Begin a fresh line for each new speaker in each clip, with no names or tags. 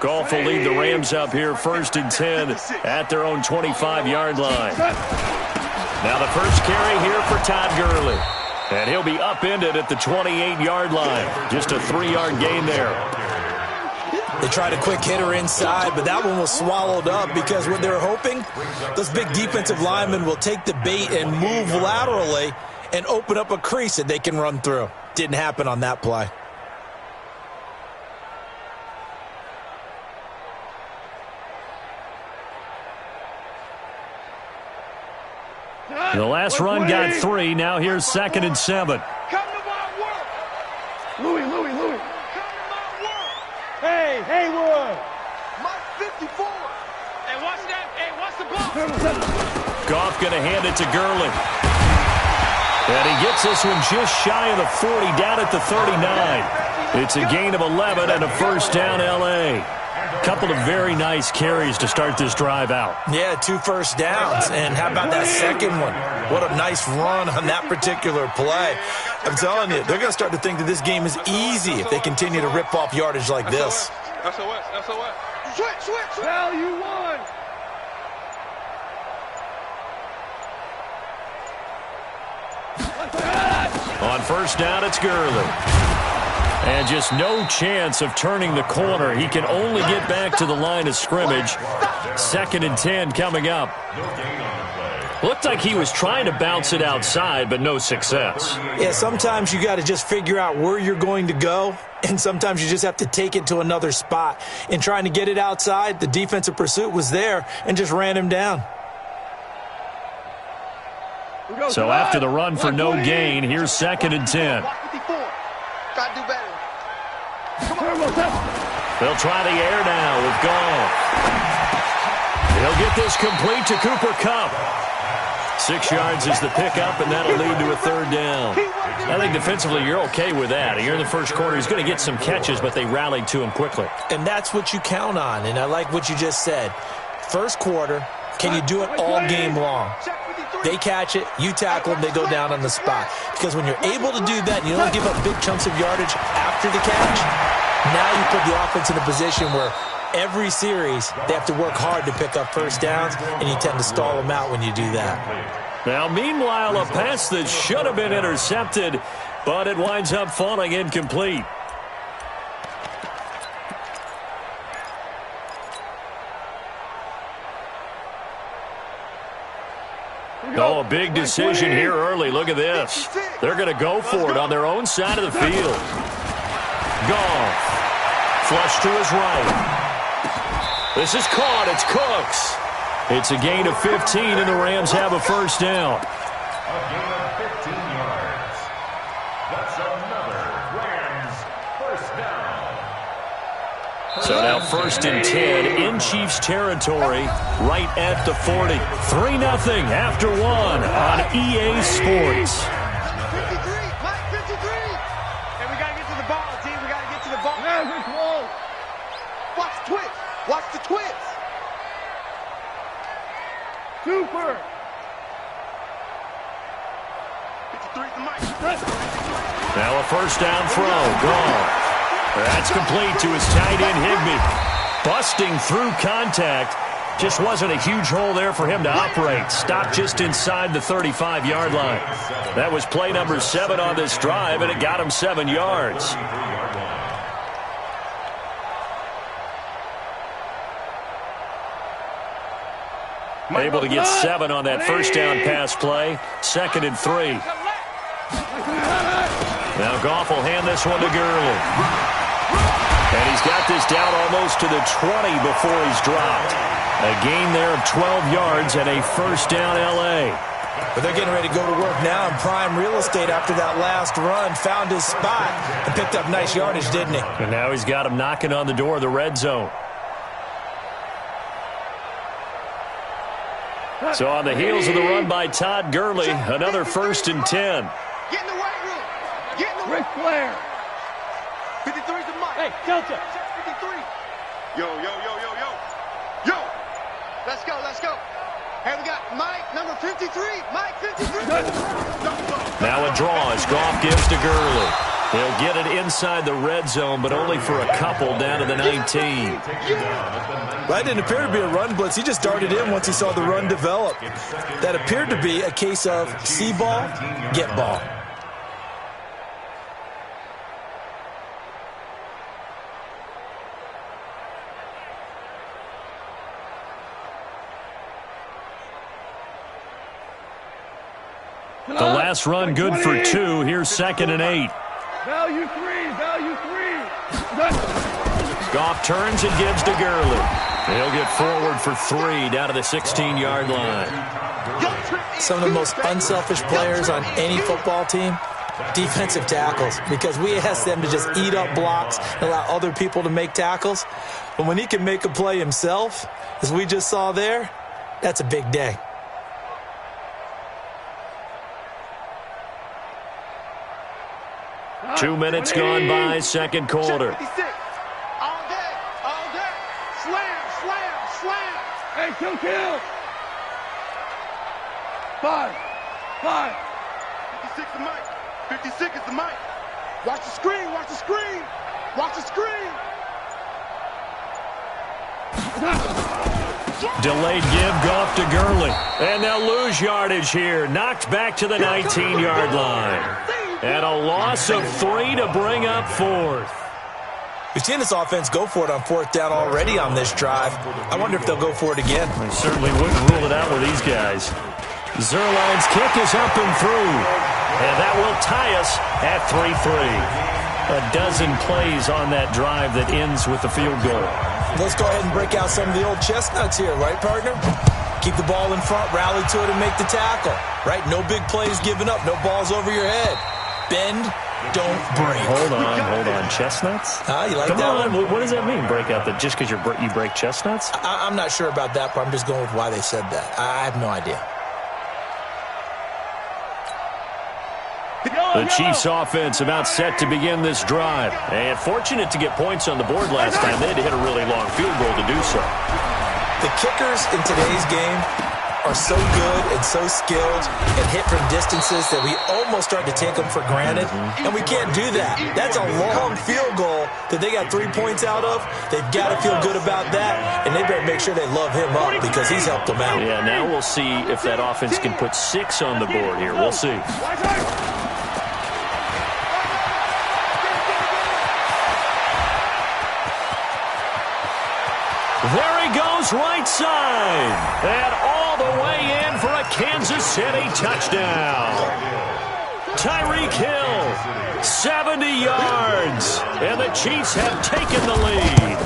Goff will lead the Rams up here 1st and 10 at their own 25-yard line. Now the first carry here for Todd Gurley. And he'll be upended at the 28-yard line. Just a 3-yard gain there.
They tried a quick hitter inside, but that one was swallowed up because what they're hoping, those big defensive linemen will take the bait and move laterally and open up a crease that they can run through. Didn't happen on that play.
The last run got 3. Now here's 2nd and 7.
Come to my work. Louis. Come to my work. Hey, Haywood. Mike 54. Hey, watch that. Hey, watch the ball.
Goff going to hand it to Gurley. And he gets this one just shy of the 40, down at the 39. It's a gain of 11 and a first down L.A. Couple of very nice carries to start this drive out.
Yeah, 2 first downs. And how about that second one? What a nice run on that particular play. I'm telling you, they're going to start to think that this game is easy if they continue to rip off yardage like this.
SOS. Switch. Hell, you won.
On first down, it's Gurley. And just no chance of turning the corner. He can only get back to the line of scrimmage. 2nd and 10 coming up. Looked like he was trying to bounce it outside, but no success.
Yeah, sometimes you got to just figure out where you're going to go, and sometimes you just have to take it to another spot. In trying to get it outside, the defensive pursuit was there and just ran him down.
So after the run for no gain, here's 2nd and 10.
Gotta do better.
They'll try the air now with Goff. He'll get this complete to Cooper Kupp. 6 yards is the pickup, and that'll lead to a 3rd down. I think defensively you're okay with that. Here in the first quarter, he's going to get some catches, but they rallied to him quickly.
And that's what you count on, and I like what you just said. First quarter, can you do it all game long? They catch it, you tackle them, they go down on the spot. Because when you're able to do that and you don't give up big chunks of yardage after the catch, now you put the offense in a position where every series they have to work hard to pick up first downs, and you tend to stall them out when you do that.
Now, meanwhile, a pass that should have been intercepted, but it winds up falling incomplete. Oh, a big decision here early. Look at this. They're going to go for it on their own side of the field. Goff. Flush to his right. This is caught. It's Cooks. It's a gain of 15, and the Rams have a first down.
A gain of 15 yards. That's another Rams first down.
So now 1st and 10 in Chiefs territory, right at the 40. 3-0 after 1 on EA Sports.
53. Mike 53. And we got to get to the ball, team. We got to get to the ball. Watch the twist. Watch the twist. Super. 53 to Mike.
Now a first down throw. Gone. That's complete to his tight end, Higbee. Busting through contact. Just wasn't a huge hole there for him to operate. Stopped just inside the 35-yard line. That was play number 7 on this drive, and it got him 7 yards. Able to get 7 on that first down pass play. 2nd and 3. Now Goff will hand this one to Gurley. And he's got this down almost to the 20 before he's dropped. A gain there of 12 yards and a first down L.A.
But they're getting ready to go to work now in prime real estate after that last run. Found his spot and picked up nice yardage, didn't he?
And now he's got him knocking on the door of the red zone. So on the heels of the run by Todd Gurley, another 1st and 10.
Get in the right room. Get in the right Flair. 53's the Mike. Hey, Delta. 53. Yo. Let's go. Hey, we got Mike, number 53. Mike, 53.
Now a draw as Goff gives to Gurley. He'll get it inside the red zone, but only for a couple down to the 19.
That didn't appear to be a run blitz. He just darted in once he saw the run develop. That appeared to be a case of see ball, get ball.
The last run good for 2. Here's 2nd and 8.
Value 3, value 3.
Goff turns and gives to Gurley. He'll get forward for 3 down to the 16-yard line.
Some of the most unselfish players on any football team, defensive tackles, because we ask them to just eat up blocks and allow other people to make tackles. But when he can make a play himself, as we just saw there, that's a big day.
Two minutes gone by, second quarter.
All day, all day. Slam, slam, slam. Hey, kill. 5. 56 the mic. 56 is the mic. Watch the screen, watch the screen. Watch the screen.
Delayed give, Goff to Gurley. And they'll lose yardage here. Knocked back to the 19-yard line. And a loss of 3 to bring up 4th.
We've seen this offense go for it on 4th down already on this drive. I wonder if they'll go for it again.
I certainly wouldn't rule it out with these guys. Zerline's kick is up and through. And that will tie us at 3-3. A dozen plays on that drive that ends with the field goal.
Let's go ahead and break out some of the old chestnuts here, right, partner? Keep the ball in front, rally to it, and make the tackle, right? No big plays given up, no balls over your head. Bend, don't break.
Hold on. Chestnuts?
You like
Come
that
on.
one?
What does that mean, break out? Just because you break chestnuts?
I'm not sure about that part. I'm just going with why they said that. I have no idea.
The Chiefs offense about set to begin this drive. And fortunate to get points on the board last time. They had to hit a really long field goal to do so.
The kickers in today's game are so good and so skilled and hit from distances that we almost start to take them for granted. And we can't do that. That's a long field goal that they got 3 points out of. They've got to feel good about that, and they better make sure they love him up because he's helped them out.
Yeah, now we'll see if that offense can put 6 on the board here. We'll see. There he goes, right side. And all the way in for a Kansas City touchdown. Tyreek Hill, 70 yards. And the Chiefs have taken the lead.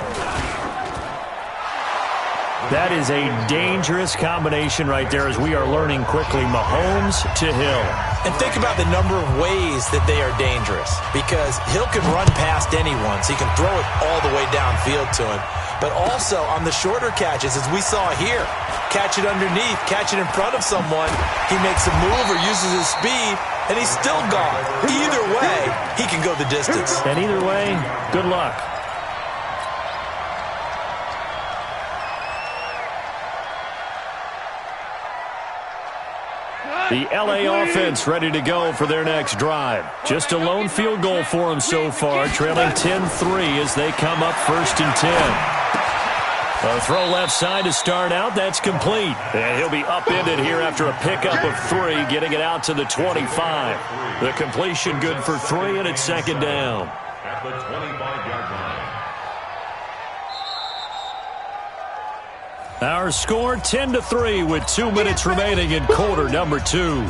That is a dangerous combination right there as we are learning quickly. Mahomes to Hill.
And think about the number of ways that they are dangerous because Hill can run past anyone, so he can throw it all the way downfield to him. But also on the shorter catches, as we saw here, catch it underneath, catch it in front of someone, he makes a move or uses his speed, and he's still gone. Either way, he can go the distance.
And either way, good luck. The LA offense ready to go for their next drive. Just a lone field goal for them so far, trailing 10-3 as they come up 1st and 10. A throw left side to start out. That's complete. And he'll be upended here after a pickup of 3, getting it out to the 25. The completion good for 3, and it's 2nd down.
At the 25-yard line.
Our score 10-3 with 2 minutes remaining in quarter number 2.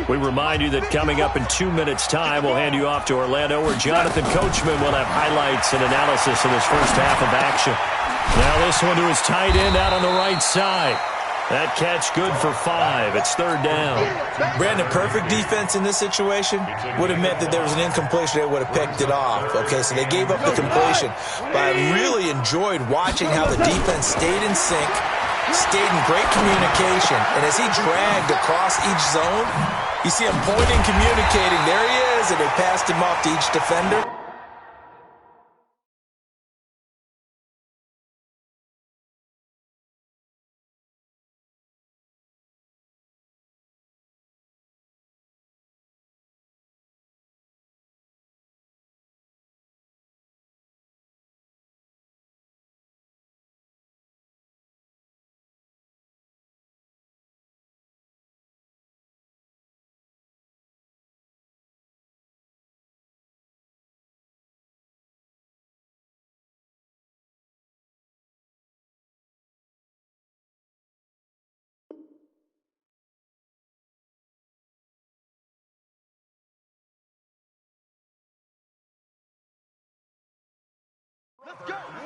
We remind you that coming up in 2 minutes' time, we'll hand you off to Orlando, where Jonathan Coachman will have highlights and analysis of this first half of action. Now this one to his tight end out on the right side. That catch good for 5. It's 3rd down.
Brandon, perfect defense in this situation would have meant that there was an incompletion. They would have picked it off. Okay, so they gave up the completion. But I really enjoyed watching how the defense stayed in sync, stayed in great communication. And as he dragged across each zone, you see him pointing, communicating. There he is, and they passed him off to each defender.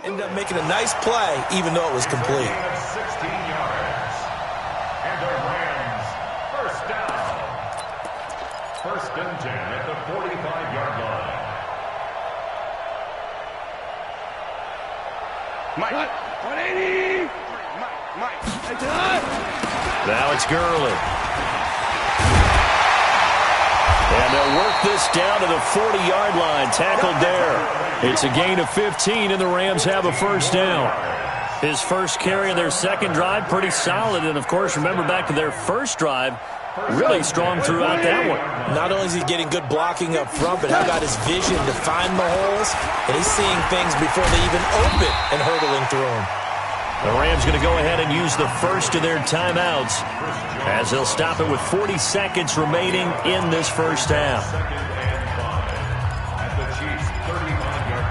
Ended up making a nice play, even though it was complete.
16 yards. And the Rams, first down. First and 10 at the 45-yard line.
Mike. 180. Mike.
Now it's Gurley. And they'll work this down to the 40-yard line. Tackled there. It's a gain of 15, and the Rams have a first down. His first carry of their second drive, pretty solid. And, of course, remember back to their first drive, really strong throughout that one.
Not only is he getting good blocking up front, but how about his vision to find the holes? And he's seeing things before they even open and hurdling through them.
The Rams going to go ahead and use the first of their timeouts as they'll stop it with 40 seconds remaining in this first half.
Second and 5 at the Chiefs' 35-yard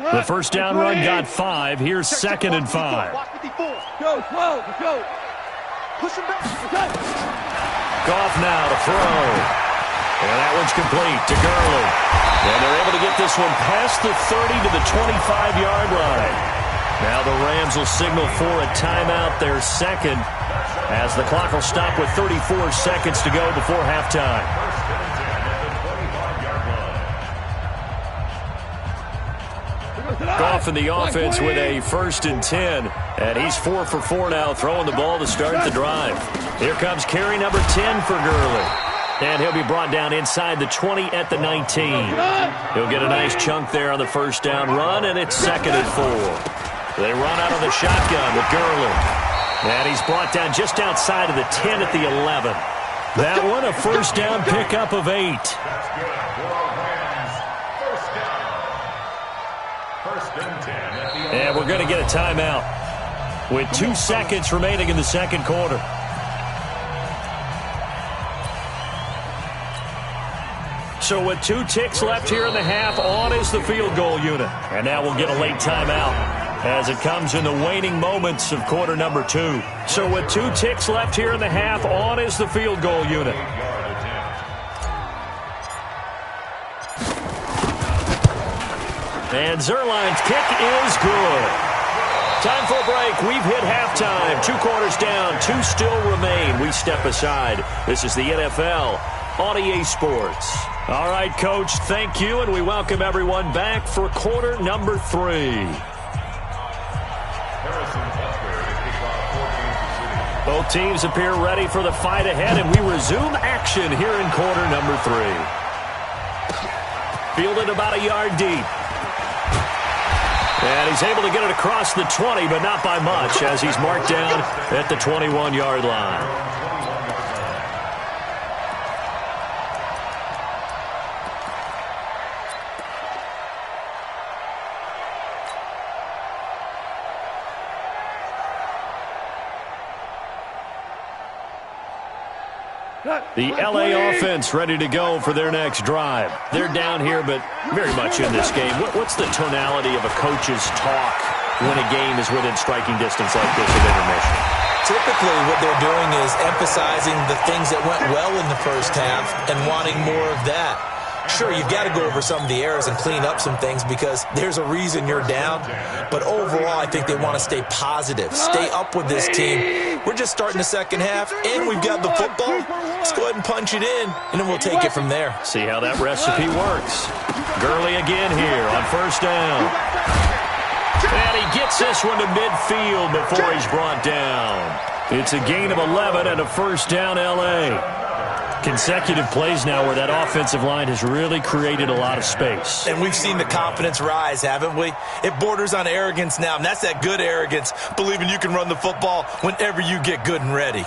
line.
The first down run got 5. Here's second and 5.
Go, slow, go. Push him back.
Goff now to throw. And that one's complete to Gurley. And they're able to get this one past the 30 to the 25-yard line. Now the Rams will signal for a timeout, their second, as the clock will stop with 34 seconds to go before halftime.
First and 10 at the 25-yard line.
Goff in the offense with a first and 10. And he's 4 for 4 now, throwing the ball to start the drive. Here comes carry number 10 for Gurley. And he'll be brought down inside the 20 at the 19. He'll get a nice chunk there on the first down run, and it's second and 4. They run out of the shotgun with Gurley. And he's brought down just outside of the 10 at the 11. That one, a first down pickup of 8.
That's good for a Rams. First down. First and 10 at the 11.
And we're going to get a timeout with 2 seconds remaining in the second quarter. So with 2 ticks left here in the half, on is the field goal unit. And now we'll get a late timeout as it comes in the waning moments of quarter number 2. So with 2 ticks left here in the half, on is the field goal unit. And Zerline's kick is good. Time for a break. We've hit halftime. 2 quarters down. 2 still remain. We step aside. This is the NFL on EA Sports. All right, Coach, thank you, and we welcome everyone back for quarter number 3. Both teams appear ready for the fight ahead, and we resume action here in quarter number 3. Fielded about a yard deep. And he's able to get it across the 20, but not by much, as he's marked down at the 21-yard line. The LA offense ready to go for their next drive. They're down here, but very much in this game. What's the tonality of a coach's talk when a game is within striking distance like this at intermission?
Typically, what they're doing is emphasizing the things that went well in the first half and wanting more of that. Sure, you've got to go over some of the errors and clean up some things because there's a reason you're down. But overall, I think they want to stay positive, stay up with this team. We're just starting the second half, and we've got the football. Let's go ahead and punch it in, and then we'll take it from there.
See how that recipe works. Gurley again here on first down. And he gets this one to midfield before he's brought down. It's a gain of 11 and a first down, L.A. Consecutive plays now where that offensive line has really created a lot of space.
And we've seen the confidence rise, haven't we? It borders on arrogance now, and that's that good arrogance, believing you can run the football whenever you get good and ready.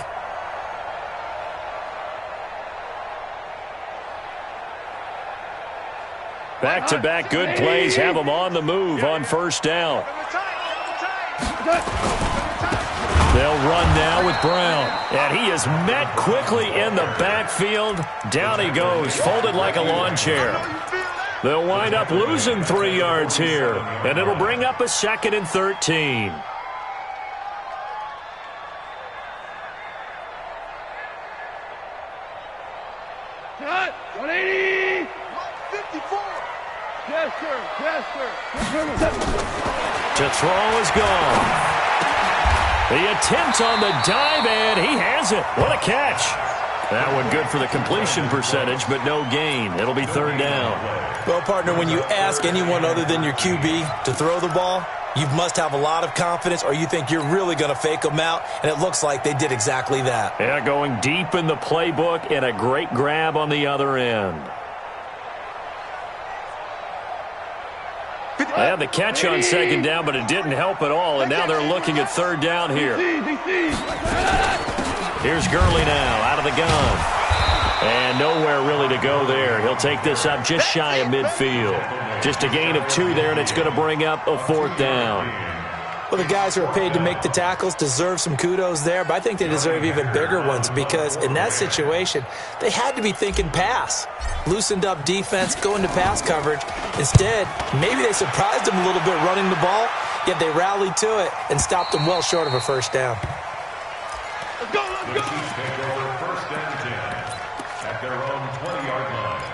Back-to-back good plays have them on the move on first down. They'll run now with Brown. And he is met quickly in the backfield. Down he goes, folded like a lawn chair. They'll wind up losing 3 yards here, and it'll bring up a 2nd and 13.
Cut! 180! 54! Yes, sir. Yes, sir.
To throw is gone. The attempt on the dive, and he has it. What a catch. That one good for the completion percentage, but no gain. It'll be 3rd down.
Well, partner, when you ask anyone other than your QB to throw the ball, you must have a lot of confidence, or you think you're really going to fake them out, and it looks like they did exactly that.
Yeah, going deep in the playbook, and a great grab on the other end. They had the catch on 2nd down, but it didn't help at all, and now they're looking at 3rd down here. Here's Gurley now, out of the gun. And nowhere really to go there. He'll take this up just shy of midfield. Just a gain of 2 there, and it's going to bring up a 4th down.
Well, the guys who are paid to make the tackles deserve some kudos there, but I think they deserve even bigger ones because in that situation, they had to be thinking pass. Loosened up defense, going to pass coverage. Instead, maybe they surprised them a little bit running the ball, yet they rallied to it and stopped them well short of a 1st down.
Let's go, let's go!
Take over 1st and 10 at their own 20-yard line.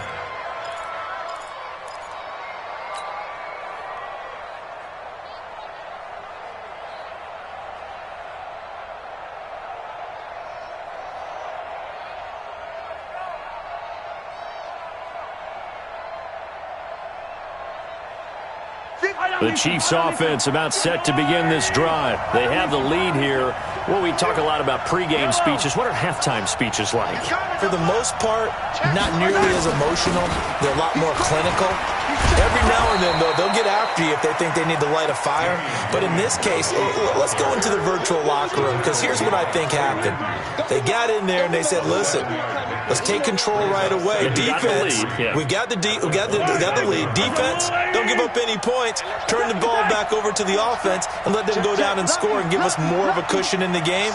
The Chiefs offense about set to begin this drive. They have the lead here. Well, we talk a lot about pregame speeches. What are halftime speeches like?
For the most part, not nearly as emotional. They're a lot more clinical. Every now and then, though, they'll get after you if they think they need to light a fire. But in this case, let's go into the virtual locker room because here's what I think happened. They got in there and they said, listen, let's take control right away. Defense, we got the lead. Defense, don't give up any points. Turn the ball back over to the offense and let them go down and score and give us more of a cushion in the game.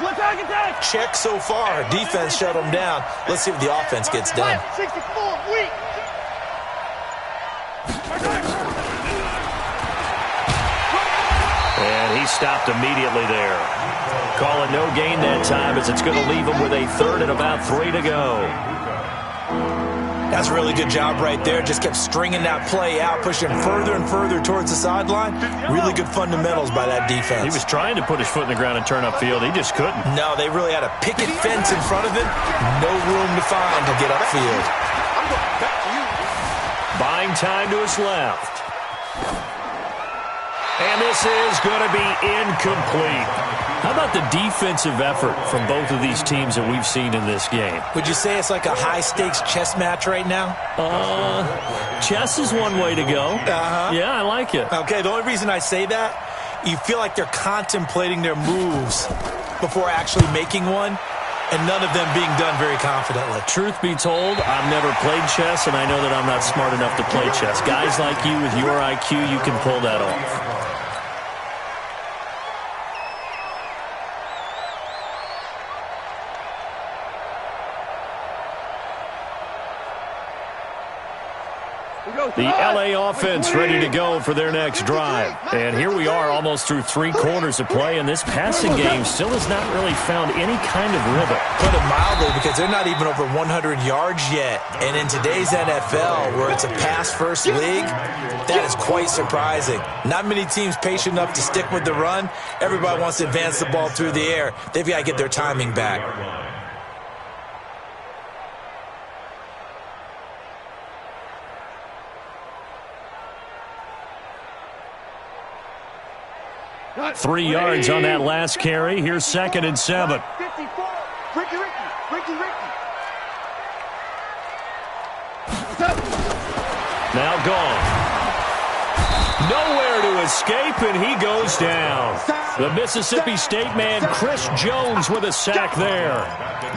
Check so far. Defense shut them down. Let's see if the offense gets done.
64, weak.
And he stopped immediately there. Call it no gain that time as it's going to leave him with a 3rd and about 3 to go.
That's a really good job right there. Just kept stringing that play out, pushing further and further towards the sideline. Really good fundamentals by that defense.
He was trying to put his foot in the ground and turn upfield. He just couldn't.
No, they really had a picket fence in front of him. No room to find to get upfield.
I'm going back to you.
Buying time to his left. And this is going to be incomplete. How about the defensive effort from both of these teams that we've seen in this game?
Would you say it's like a high-stakes chess match right now?
Chess is one way to go. Yeah, I like it.
Okay, the only reason I say that, you feel like they're contemplating their moves before actually making one, and none of them being done very confidently.
Truth be told, I've never played chess, and I know that I'm not smart enough to play chess. Guys like you with your IQ, you can pull that off. The LA offense ready to go for their next drive. And here we are almost through 3 quarters of play, and this passing game still has not really found any kind of rhythm.
Put it mildly, because they're not even over 100 yards yet. And in today's NFL, where it's a pass-first league, that is quite surprising. Not many teams patient enough to stick with the run. Everybody wants to advance the ball through the air. They've got to get their timing back.
Cut.
3 yards on that last carry. Here's 2nd and 7.
54. Ricky.
Now gone. Nowhere to escape, and he goes down. The Mississippi State man, Chris Jones, with a sack there.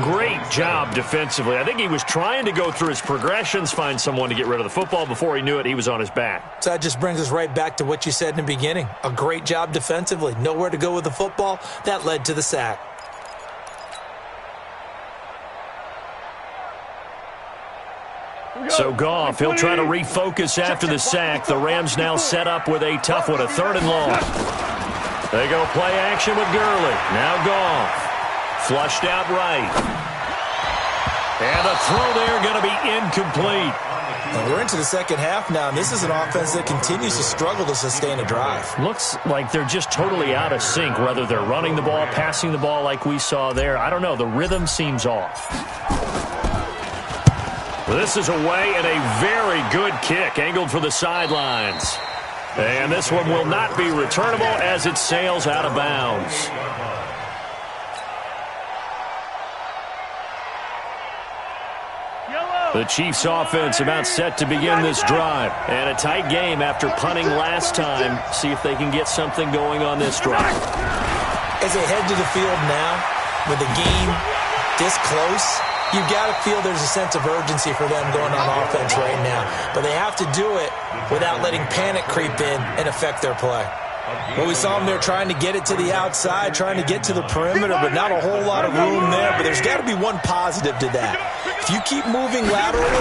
Great job defensively. I think he was trying to go through his progressions, find someone to get rid of the football. Before he knew it, he was on his back.
So that just brings us right back to what you said in the beginning. A great job defensively. Nowhere to go with the football. That led to the sack.
So Goff, he'll try to refocus after the sack. The Rams now set up with a tough one, a 3rd and long. They go play action with Gurley. Now Goff. Flushed out right. And the throw there going to be incomplete.
And we're into the second half now, and this is an offense that continues to struggle to sustain a drive.
Looks like they're just totally out of sync, whether they're running the ball, passing the ball like we saw there. I don't know. The rhythm seems off. This is away and a very good kick, angled for the sidelines. And this one will not be returnable as it sails out of bounds. The Chiefs offense about set to begin this drive. And a tight game after punting last time. See if they can get something going on this drive.
As they head to the field now, with the game this close, you've got to feel there's a sense of urgency for them going on offense right now. But they have to do it without letting panic creep in and affect their play. Well, we saw them there trying to get it to the outside, trying to get to the perimeter, but not a whole lot of room there. But there's got to be one positive to that. If you keep moving laterally,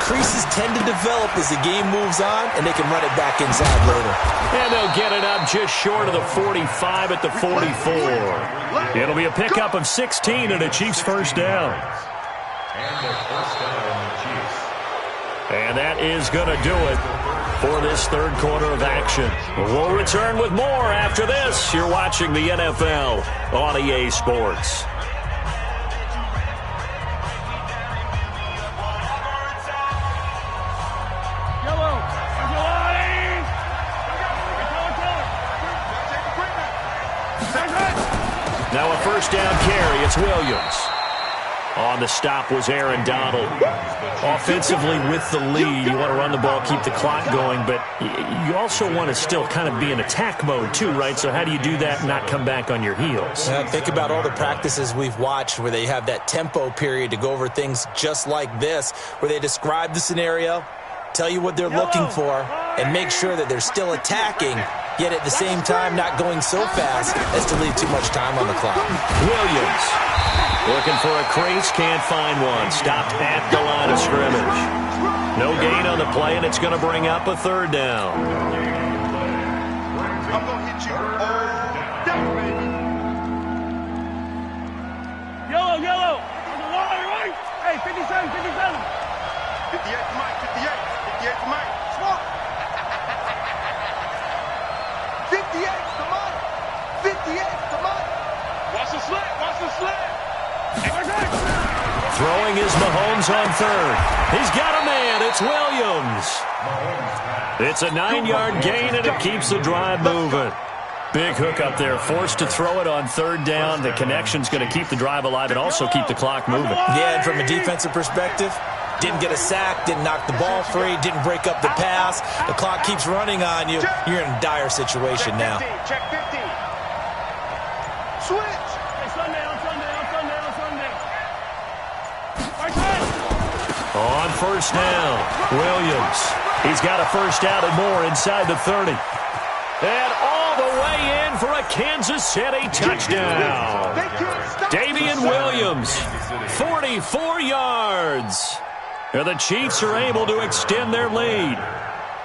creases tend to develop as the game moves on, and they can run it back inside later.
And they'll get it up just short of the 45 at the 44. It'll be a pickup of 16 and a Chiefs first down. And that is going to do it for this third quarter of action. We'll return with more after this. You're watching the NFL on EA Sports. Now a first down carry. It's Williams. On the stop was Aaron Donald. Offensively with the lead, you want to run the ball, keep the clock going, but you also want to still kind of be in attack mode too, right? So how do you do that and not come back on your heels?
Think about all the practices we've watched where they have that tempo period to go over things just like this, where they describe the scenario, tell you what they're looking for, and make sure that they're still attacking, yet at the same time not going so fast as to leave too much time on the clock.
Williams looking for a crease, can't find one. Stopped at the line of scrimmage. No gain on the play, and it's going to bring up a third down.
I'm going to hit you all down, baby. Yellow, yellow. On the line, right? Hey, 57, 57. 58 to Mike, 58. 58 to Mike. Smoke. 58 to Mike. 58 to Mike. Watch the slant, watch the slant.
Throwing is Mahomes on third. He's got a man. It's Williams. It's a 9-yard gain, and it keeps the drive moving. Big hook up there. Forced to throw it on third down. The connection's going to keep the drive alive and also keep the clock moving.
Yeah, and from a defensive perspective, didn't get a sack, didn't knock the ball free, didn't break up the pass. The clock keeps running on you. You're in a dire situation now.
Check 15. Switch. Hey, Sunday.
On first down, Williams. He's got a first down and more inside the 30. And all the way in for a Kansas City touchdown. Damian Williams, 44 yards. And the Chiefs are able to extend their lead.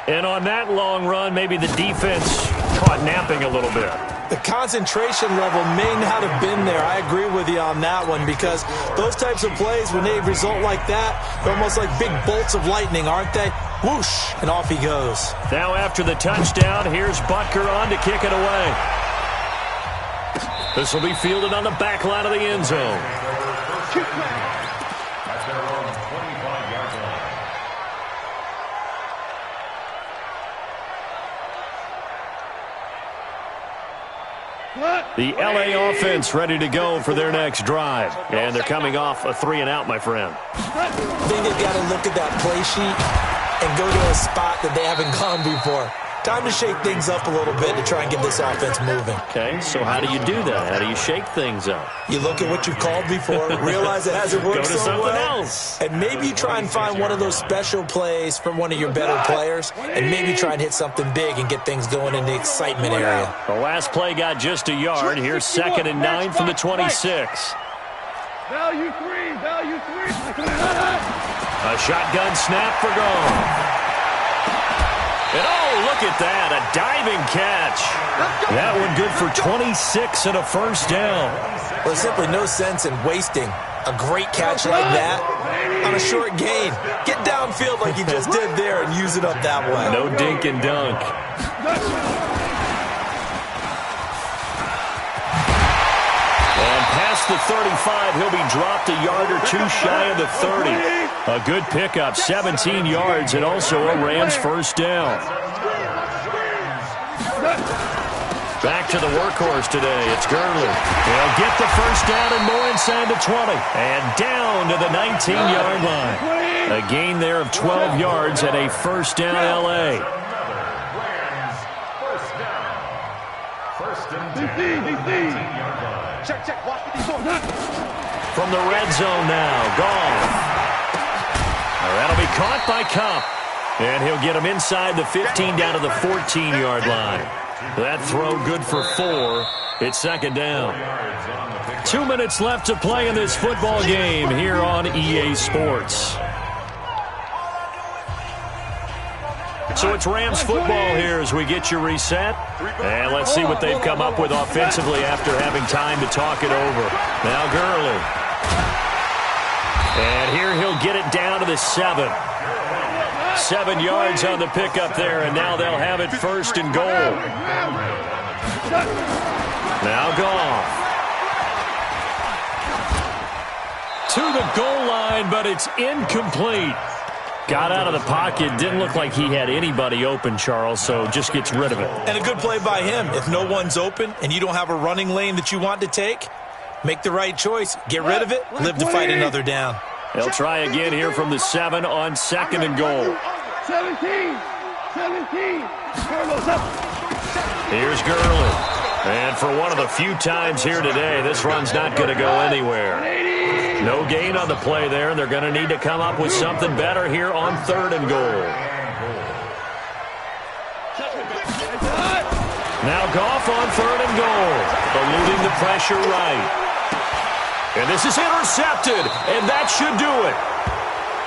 And on that long run, maybe the defense caught napping a little bit.
The concentration level may not have been there. I agree with you on that one, because those types of plays, when they result like that, they're almost like big bolts of lightning, aren't they? Whoosh, and off he goes.
Now after the touchdown, here's Butker on to kick it away. This will be fielded on the back line of the end zone. The LA offense ready to go for their next drive. And they're coming off a 3-and-out, my friend.
I think they've got to look at that play sheet and go to a spot that they haven't gone before. Time to shake things up a little bit to try and get this offense moving.
Okay, so how do you do that? How do you shake things up?
You look at what you've called before, realize it hasn't worked
Go to
so
something
well,
else.
and maybe you try and find one of those special plays from one of your better players, and maybe try and hit something big and get things going in the excitement area.
The last play got just a yard. Here's 2nd and 9 from the 26.
Value three.
A shotgun snap for Goff. And oh, look at that, a diving catch. That one good for 26 and a first down.
Well, there's simply no sense in wasting a great catch like that on a short gain. Get downfield like you just did there and use it up that way.
No dink and dunk. And past the 35, he'll be dropped a yard or two shy of the 30. A good pickup, 17 yards, and also a Rams first down. Back to the workhorse today. It's Gurley. He'll get the first down and more inside the 20. And down to the 19-yard line. A gain there of 12 yards and a first down L.A.
Rams first down. First and 10 from the 19-yard line.
Check. Watch what he's doing.
From the red zone now, Goff. That'll be caught by Cup. And he'll get him inside the 15 down to the 14-yard line. That throw good for 4. It's second down. 2 minutes left to play in this football game here on EA Sports. So it's Rams football here as we get you reset. And let's see what they've come up with offensively after having time to talk it over. Now Gurley. And here he'll get it down to the 7. 7 yards on the pickup there, and now they'll have it first and goal. Now Goff. To the goal line, but it's incomplete. Got out of the pocket. Didn't look like he had anybody open, Charles, so just gets rid of it.
And a good play by him. If no one's open and you don't have a running lane that you want to take, make the right choice. Get rid of it. Live to fight another down.
They'll try again here from the 7 on second and goal.
17.
Here's Gurley. And for one of the few times here today, this run's not going to go anywhere. No gain on the play there, and they're going to need to come up with something better here on third and goal. Now Goff on third and goal. Eluding the pressure right. And this is intercepted, and that should do it.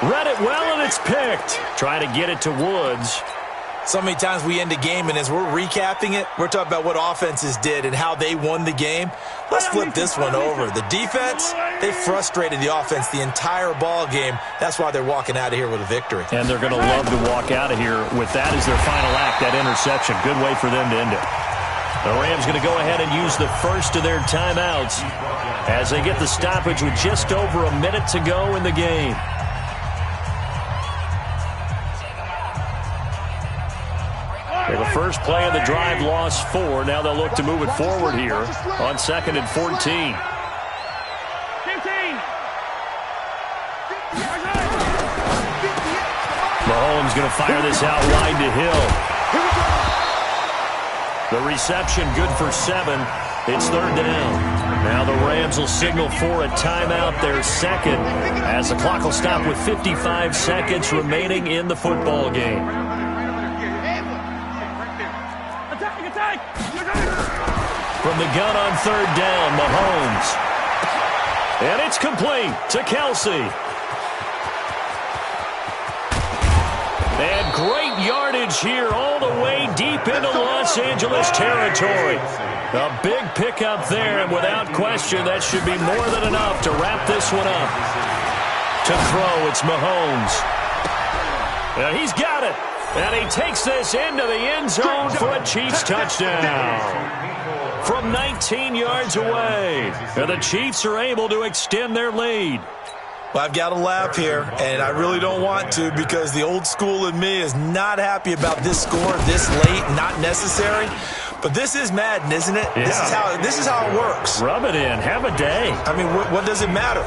Read it well, and it's picked. Trying to get it to Woods.
So many times we end a game, and as we're recapping it, we're talking about what offenses did and how they won the game. Let's flip this one over. The defense, they frustrated the offense the entire ball game. That's why they're walking out of here with a victory.
And they're going to love to walk out of here with that as their final act, that interception. Good way for them to end it. The Rams going to go ahead and use the first of their timeouts as they get the stoppage with just over a minute to go in the game. The first play of the drive lost 4. Now they'll look to move it forward here on second and 14.
15.
Mahomes going to fire this out wide to Hill. The reception good for 7. It's third down. Now the Rams will signal for a timeout, their second, as the clock will stop with 55 seconds remaining in the football game. From the gun on third down, Mahomes. And it's complete to Kelsey. And great yardage here all the way deep into Los Angeles territory. A big pickup there, and without question, that should be more than enough to wrap this one up. To throw, it's Mahomes. And he's got it. And he takes this into the end zone for a Chiefs touchdown. From 19 yards away. And the Chiefs are able to extend their lead.
Well, I've got to laugh here, and I really don't want to because the old school in me is not happy about this score this late, not necessary. But this is Madden, isn't it?
Yeah.
This is how it works.
Rub it in. Have a day.
I mean, what does it matter?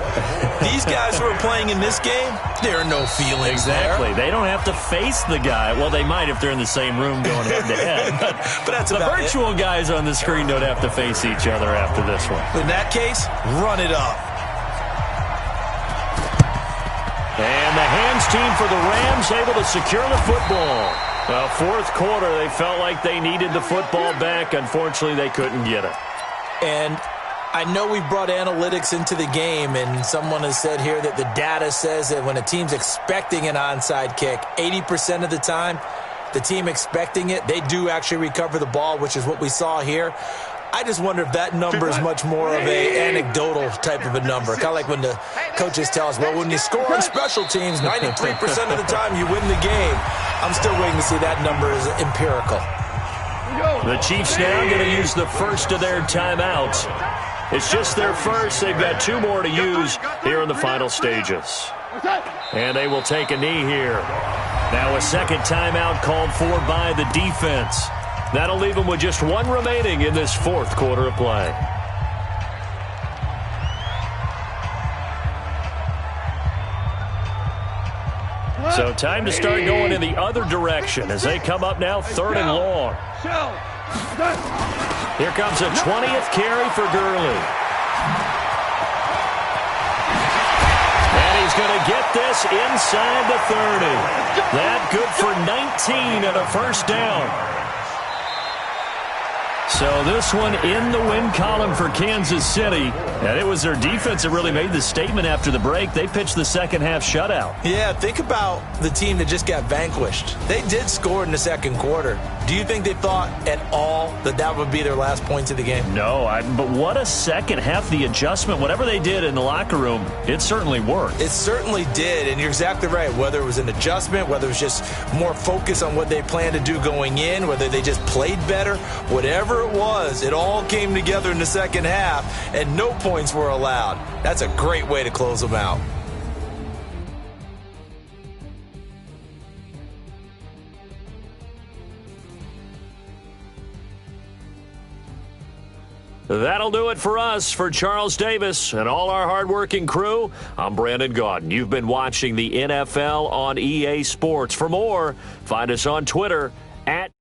These guys who are playing in this game, there are no feelings
Exactly.
there.
They don't have to face the guy. Well, they might if they're in the same room going head-to-head.
But that's
the
about
virtual guys on the screen don't have to face each other after this one.
In that case, run it up.
And the hands team for the Rams able to secure the football. Fourth quarter, they felt like they needed the football back. Unfortunately, they couldn't get it.
And I know we brought analytics into the game, and someone has said here that the data says that when a team's expecting an onside kick, 80% of the time, the team expecting it, they do actually recover the ball, which is what we saw here. I just wonder if that number is much more of a anecdotal type of a number. Kind of like when the coaches tell us, well, when you score on special teams, 93% of the time you win the game. I'm still waiting to see that number is empirical.
The Chiefs now going to use the first of their timeouts. It's just their first. They've got 2 more to use here in the final stages. And they will take a knee here. Now a second timeout called for by the defense. That'll leave them with just 1 remaining in this 4th quarter of play. So time to start going in the other direction as they come up now 3rd and long. Here comes a 20th carry for Gurley. And he's going to get this inside the 30. That good for 19 and a first down. So this one in the win column for Kansas City. And it was their defense that really made the statement after the break. They pitched the second half shutout.
Yeah, think about the team that just got vanquished. They did score in the second quarter. Do you think they thought at all that that would be their last points of the game?
No, but what a second half. The adjustment, whatever they did in the locker room, it certainly worked.
It certainly did, and you're exactly right. Whether it was an adjustment, whether it was just more focus on what they planned to do going in, whether they just played better, whatever it was, it all came together in the second half, and no points were allowed. That's a great way to close them out.
That'll do it for us. For Charles Davis and all our hardworking crew, I'm Brandon Gaudin. You've been watching the NFL on EA Sports. For more, find us on Twitter @